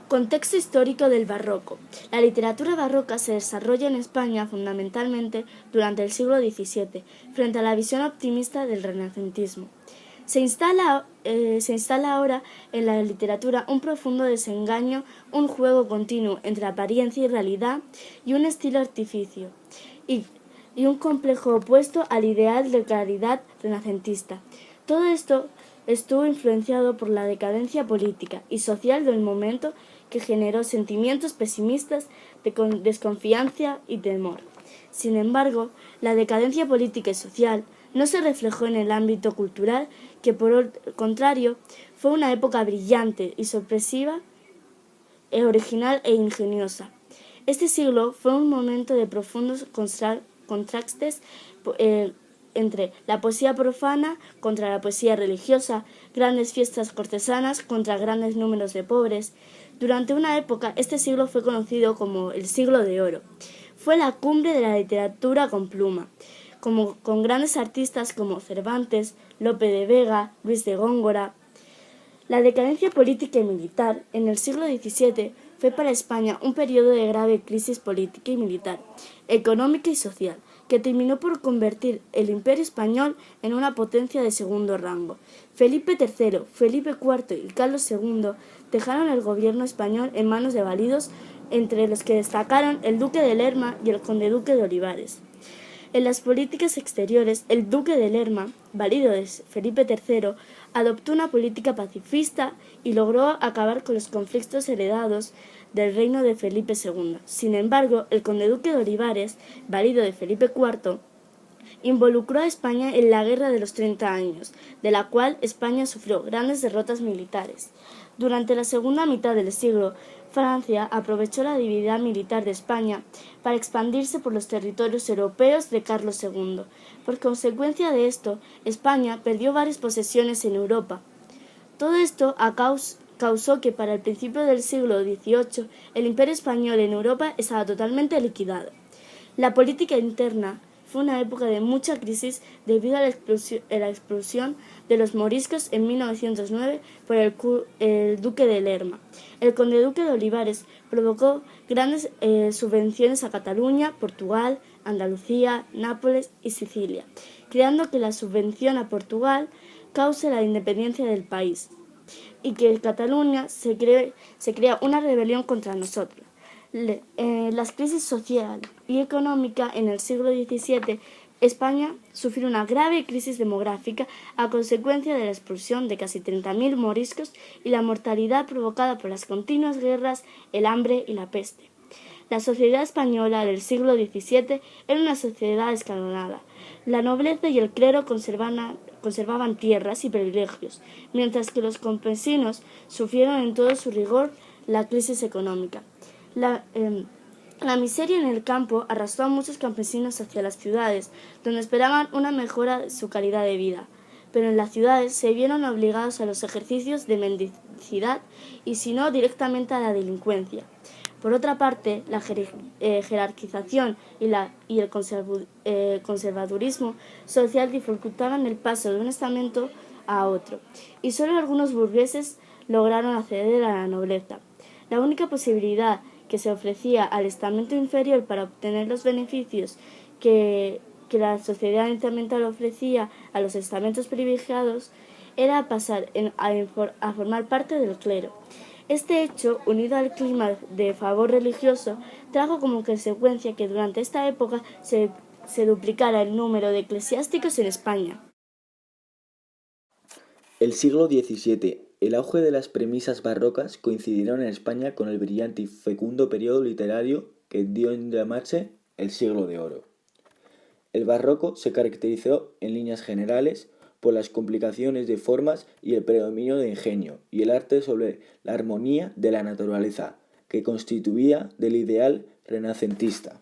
Contexto histórico del barroco. La literatura barroca se desarrolla en España fundamentalmente durante el siglo XVII, frente a la visión optimista del renacentismo. Se instala ahora en la literatura un profundo desengaño, un juego continuo entre apariencia y realidad y un estilo artificio, y un complejo opuesto al ideal de claridad renacentista. Todo esto estuvo influenciado por la decadencia política y social del momento, que generó sentimientos pesimistas de desconfianza y temor. Sin embargo, la decadencia política y social no se reflejó en el ámbito cultural, que por el contrario fue una época brillante y sorpresiva, original e ingeniosa. Este siglo fue un momento de profundos contrastes entre la poesía profana contra la poesía religiosa, grandes fiestas cortesanas contra grandes números de pobres. Durante una época, este siglo fue conocido como el Siglo de Oro. Fue la cumbre de la literatura con pluma, con grandes artistas como Cervantes, Lope de Vega, Luis de Góngora. La decadencia política y militar en el siglo XVII fue para España un periodo de grave crisis política y militar, económica y social, que terminó por convertir el Imperio español en una potencia de segundo rango. Felipe III, Felipe IV y Carlos II dejaron el gobierno español en manos de válidos, entre los que destacaron el duque de Lerma y el conde-duque de Olivares. En las políticas exteriores, el duque de Lerma, válido de Felipe III, adoptó una política pacifista y logró acabar con los conflictos heredados del reino de Felipe II. Sin embargo, el conde-duque de Olivares, válido de Felipe IV, involucró a España en la Guerra de los 30 años, de la cual España sufrió grandes derrotas militares. Durante la segunda mitad del siglo, Francia aprovechó la debilidad militar de España para expandirse por los territorios europeos de Carlos II. Por consecuencia de esto, España perdió varias posesiones en Europa. Todo esto causó que para el principio del siglo XVIII el Imperio español en Europa estaba totalmente liquidado. La política interna fue una época de mucha crisis debido a la explosión de los moriscos en 1909 por el duque de Lerma. El conde-duque de Olivares provocó grandes subvenciones a Cataluña, Portugal, Andalucía, Nápoles y Sicilia, creando que la subvención a Portugal cause la independencia del país y que en Cataluña se crea una rebelión contra nosotros. Las crisis social y económica en el siglo XVII, España sufrió una grave crisis demográfica a consecuencia de la expulsión de casi 30.000 moriscos y la mortalidad provocada por las continuas guerras, el hambre y la peste. La sociedad española del siglo XVII era una sociedad escalonada. La nobleza y el clero conservaban tierras y privilegios, mientras que los campesinos sufrieron en todo su rigor la crisis económica. La miseria en el campo arrastró a muchos campesinos hacia las ciudades, donde esperaban una mejora de su calidad de vida. Pero en las ciudades se vieron obligados a los ejercicios de mendicidad y, si no, directamente a la delincuencia. Por otra parte, la jerarquización y el conservadurismo social dificultaban el paso de un estamento a otro, y solo algunos burgueses lograron acceder a la nobleza. La única posibilidad que se ofrecía al estamento inferior para obtener los beneficios que la sociedad estamental ofrecía a los estamentos privilegiados era pasar a formar parte del clero. Este hecho, unido al clima de favor religioso, trajo como consecuencia que durante esta época se duplicara el número de eclesiásticos en España. El siglo XVII. El auge de las premisas barrocas coincidieron en España con el brillante y fecundo periodo literario que dio en llamarse el Siglo de Oro. El barroco se caracterizó, en líneas generales, por las complicaciones de formas y el predominio de ingenio y el arte sobre la armonía de la naturaleza, que constituía del ideal renacentista.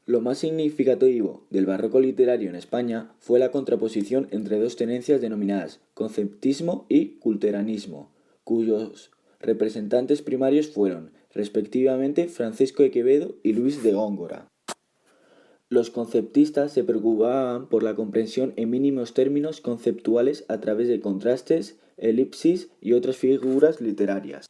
Lo más significativo del barroco literario en España fue la contraposición entre dos tendencias denominadas conceptismo y culteranismo, cuyos representantes primarios fueron, respectivamente, Francisco de Quevedo y Luis de Góngora. Los conceptistas se preocupaban por la comprensión en mínimos términos conceptuales a través de contrastes elipsis y otras figuras literarias.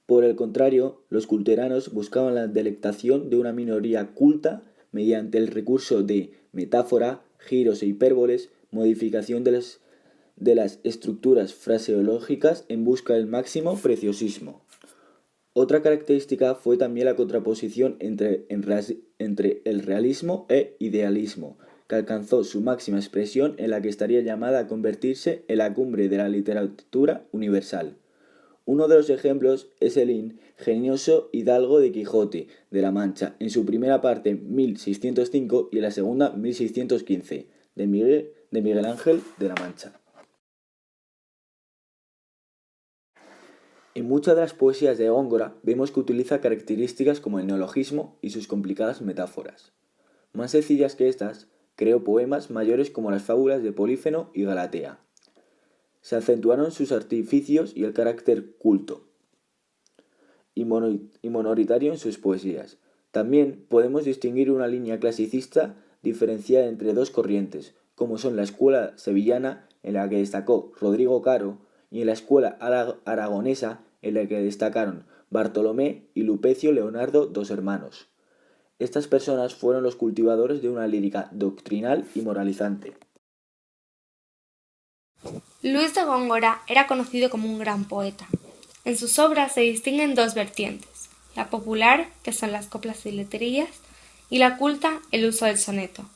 Por el contrario, los culteranos buscaban la delectación de una minoría culta mediante el recurso de metáfora, giros e hipérboles, modificación de las estructuras fraseológicas en busca del máximo preciosismo. Otra característica fue también la contraposición entre el realismo e idealismo, que alcanzó su máxima expresión en la que estaría llamada a convertirse en la cumbre de la literatura universal. Uno de los ejemplos es el ingenioso hidalgo de Quijote de la Mancha, en su primera parte 1605 y en la segunda 1615, de Miguel Ángel de la Mancha. En muchas de las poesías de Góngora vemos que utiliza características como el neologismo y sus complicadas metáforas. Más sencillas que estas, creó poemas mayores como las fábulas de Polífemo y Galatea. Se acentuaron sus artificios y el carácter culto y minoritario en sus poesías. También podemos distinguir una línea clasicista diferenciada entre dos corrientes, como son la escuela sevillana, en la que destacó Rodrigo Caro, y en la escuela aragonesa, en la que destacaron Bartolomé y Lupecio Leonardo, dos hermanos. Estas personas fueron los cultivadores de una lírica doctrinal y moralizante. Luis de Góngora era conocido como un gran poeta. En sus obras se distinguen dos vertientes, la popular, que son las coplas y letrías, y la culta, el uso del soneto.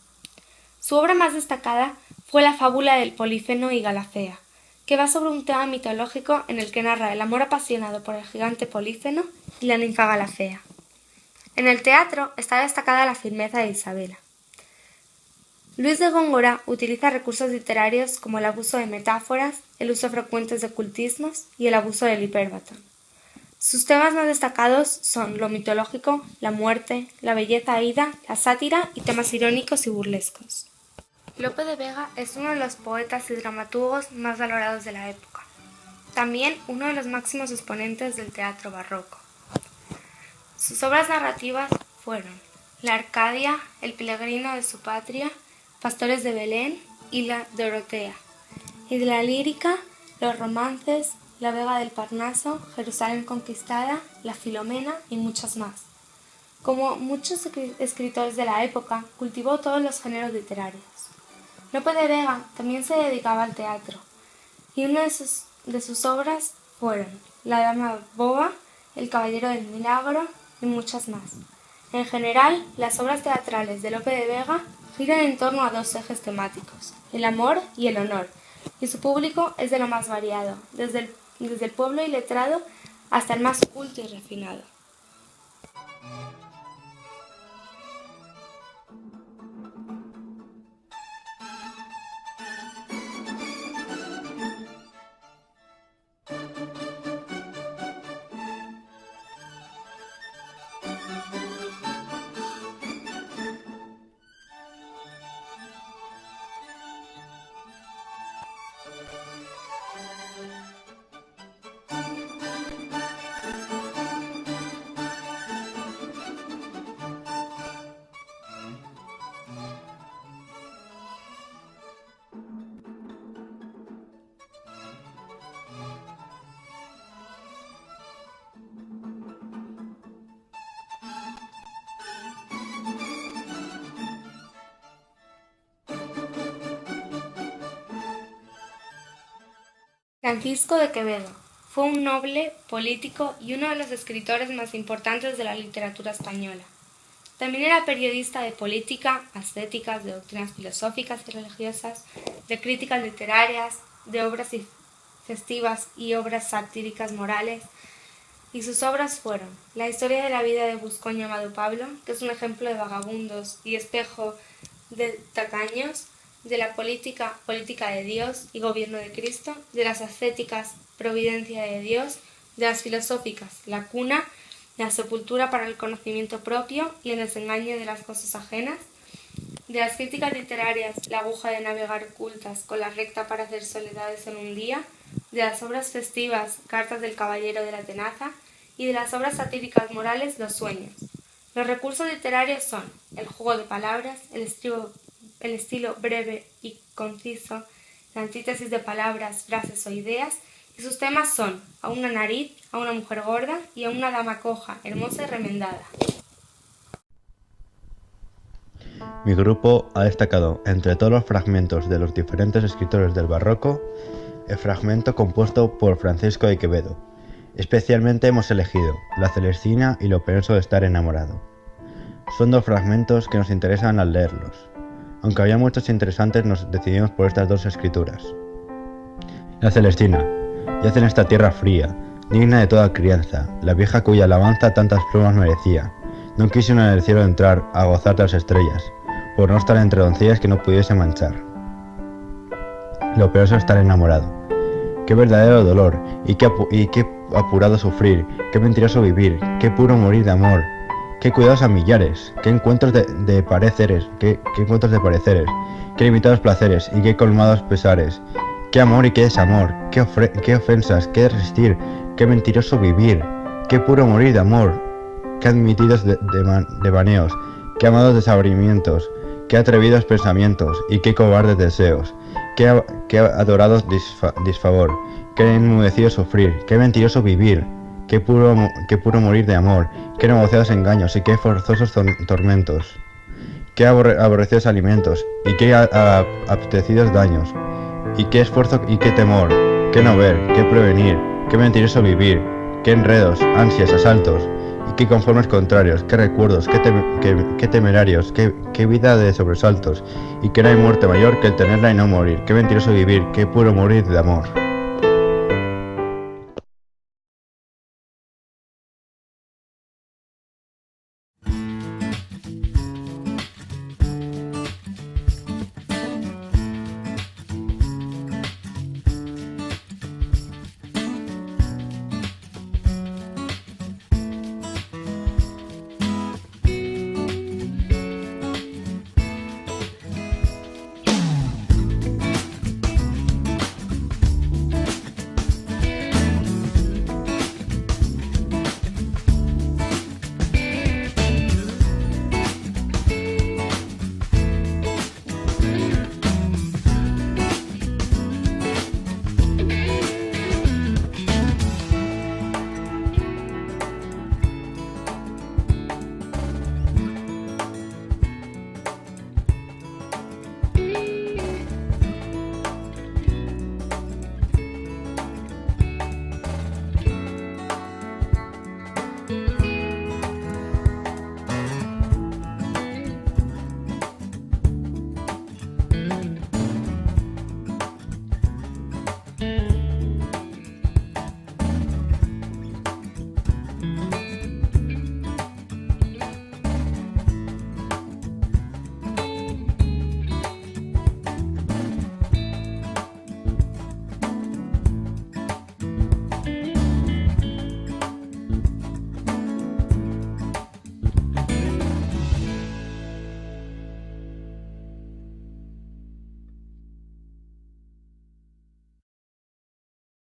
Su obra más destacada fue la fábula del Polífemo y Galatea, que va sobre un tema mitológico en el que narra el amor apasionado por el gigante Polífemo y la ninfa Galatea. En el teatro está destacada la firmeza de Isabela. Luis de Góngora utiliza recursos literarios como el abuso de metáforas, el uso frecuente de cultismos y el abuso del hipérbaton. Sus temas más destacados son lo mitológico, la muerte, la belleza ida, la sátira y temas irónicos y burlescos. Lope de Vega es uno de los poetas y dramaturgos más valorados de la época. También uno de los máximos exponentes del teatro barroco. Sus obras narrativas fueron La Arcadia, El peregrino de su patria, Pastores de Belén y La Dorotea, y de la lírica, los romances, La Vega del Parnaso, Jerusalén conquistada, La Filomena y muchas más. Como muchos escritores de la época, cultivó todos los géneros literarios. Lope de Vega también se dedicaba al teatro, y una de sus obras fueron La Dama Boba, El Caballero del Milagro y muchas más. En general, las obras teatrales de Lope de Vega giran en torno a dos ejes temáticos, el amor y el honor, y su público es de lo más variado, desde el pueblo iletrado hasta el más culto y refinado. Francisco de Quevedo fue un noble, político y uno de los escritores más importantes de la literatura española. También era periodista de política, ascéticas, de doctrinas filosóficas y religiosas, de críticas literarias, de obras festivas y obras satíricas morales, y sus obras fueron La historia de la vida de Buscoño Amado Pablo, que es un ejemplo de vagabundos y espejo de tacaños, de la política de Dios y gobierno de Cristo, de las ascéticas, providencia de Dios, de las filosóficas, la cuna, la sepultura para el conocimiento propio y el desengaño de las cosas ajenas, de las críticas literarias, la aguja de navegar ocultas con la recta para hacer soledades en un día, de las obras festivas, cartas del caballero de la tenaza, y de las obras satíricas morales, los sueños. Los recursos literarios son el juego de palabras, el estilo breve y conciso, la antítesis de palabras, frases o ideas y sus temas son a una nariz, a una mujer gorda y a una dama coja, hermosa y remendada. Mi grupo ha destacado, entre todos los fragmentos de los diferentes escritores del barroco, el fragmento compuesto por Francisco de Quevedo. Especialmente hemos elegido La Celestina y Lo penoso de estar enamorado. Son dos fragmentos que nos interesan al leerlos. Aunque había muchos interesantes, nos decidimos por estas dos escrituras. La Celestina. Yace en esta tierra fría, digna de toda crianza, la vieja cuya alabanza tantas plumas merecía. No quiso en el cielo entrar a gozar de las estrellas, por no estar entre doncellas que no pudiese manchar. Lo penoso es estar enamorado. Qué verdadero dolor, y qué apurado sufrir, qué mentiroso vivir, qué puro morir de amor, qué cuidados a millares, qué encuentros de pareceres, qué limitados placeres y qué colmados pesares, qué amor y qué desamor, qué ofensas, qué resistir, qué mentiroso vivir, qué puro morir de amor, qué admitidos devaneos, qué amados desabrimientos, qué atrevidos pensamientos y qué cobardes deseos, qué adorados disfavor, qué enmudecido sufrir, qué mentiroso vivir, qué puro morir de amor, qué negociados engaños y qué forzosos tormentos, qué aborrecidos alimentos y qué apetecidos daños, y qué esfuerzo y qué temor, qué no ver, qué prevenir, qué mentiroso vivir, qué enredos, ansias, asaltos, y qué conformes contrarios, qué recuerdos, qué temerarios, qué vida de sobresaltos, y que no hay muerte mayor que el tenerla y no morir, qué mentiroso vivir, qué puro morir de amor.